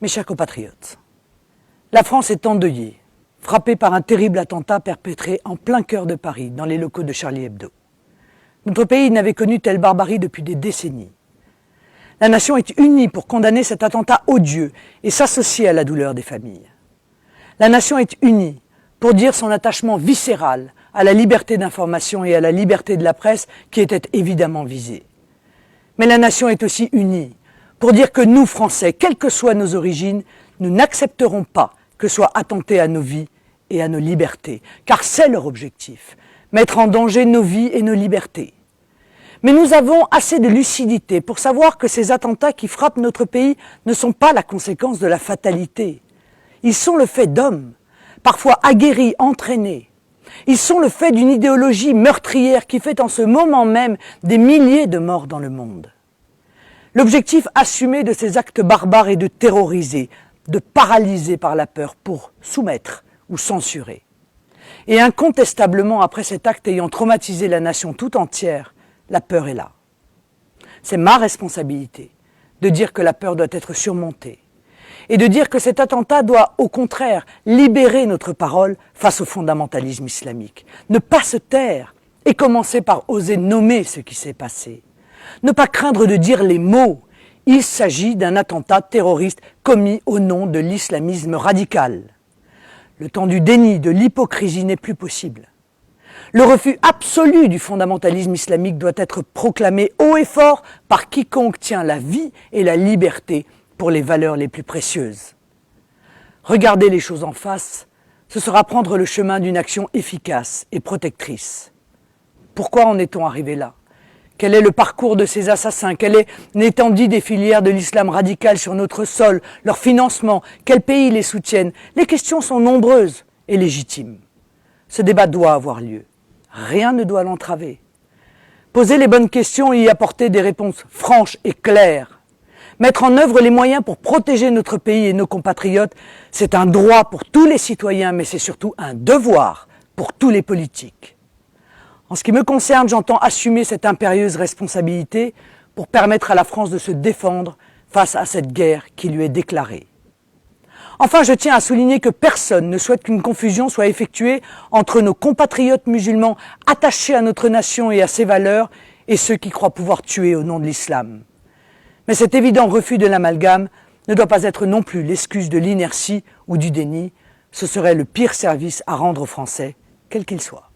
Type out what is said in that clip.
Mes chers compatriotes, la France est endeuillée, frappée par un terrible attentat perpétré en plein cœur de Paris, dans les locaux de Charlie Hebdo. Notre pays n'avait connu telle barbarie depuis des décennies. La nation est unie pour condamner cet attentat odieux et s'associer à la douleur des familles. La nation est unie pour dire son attachement viscéral à la liberté d'information et à la liberté de la presse qui étaient évidemment visées. Mais la nation est aussi unie pour dire que nous, Français, quelles que soient nos origines, nous n'accepterons pas que soit attenté à nos vies et à nos libertés, car c'est leur objectif, mettre en danger nos vies et nos libertés. Mais nous avons assez de lucidité pour savoir que ces attentats qui frappent notre pays ne sont pas la conséquence de la fatalité. Ils sont le fait d'hommes, parfois aguerris, entraînés. Ils sont le fait d'une idéologie meurtrière qui fait en ce moment même des milliers de morts dans le monde. L'objectif assumé de ces actes barbares est de terroriser, de paralyser par la peur pour soumettre ou censurer. Et incontestablement, après cet acte ayant traumatisé la nation tout entière, la peur est là. C'est ma responsabilité de dire que la peur doit être surmontée et de dire que cet attentat doit, au contraire, libérer notre parole face au fondamentalisme islamique. Ne pas se taire et commencer par oser nommer ce qui s'est passé. Ne pas craindre de dire les mots. Il s'agit d'un attentat terroriste commis au nom de l'islamisme radical. Le temps du déni, de l'hypocrisie n'est plus possible. Le refus absolu du fondamentalisme islamique doit être proclamé haut et fort par quiconque tient la vie et la liberté pour les valeurs les plus précieuses. Regarder les choses en face, ce sera prendre le chemin d'une action efficace et protectrice. Pourquoi en est-on arrivé là ? Quel est le parcours de ces assassins? Quelle est l'étendue des filières de l'islam radical sur notre sol? Leur financement? Quels pays les soutiennent? Les questions sont nombreuses et légitimes. Ce débat doit avoir lieu. Rien ne doit l'entraver. Poser les bonnes questions et y apporter des réponses franches et claires. Mettre en œuvre les moyens pour protéger notre pays et nos compatriotes, c'est un droit pour tous les citoyens, mais c'est surtout un devoir pour tous les politiques. En ce qui me concerne, j'entends assumer cette impérieuse responsabilité pour permettre à la France de se défendre face à cette guerre qui lui est déclarée. Enfin, je tiens à souligner que personne ne souhaite qu'une confusion soit effectuée entre nos compatriotes musulmans attachés à notre nation et à ses valeurs et ceux qui croient pouvoir tuer au nom de l'islam. Mais cet évident refus de l'amalgame ne doit pas être non plus l'excuse de l'inertie ou du déni. Ce serait le pire service à rendre aux Français, quel qu'il soit.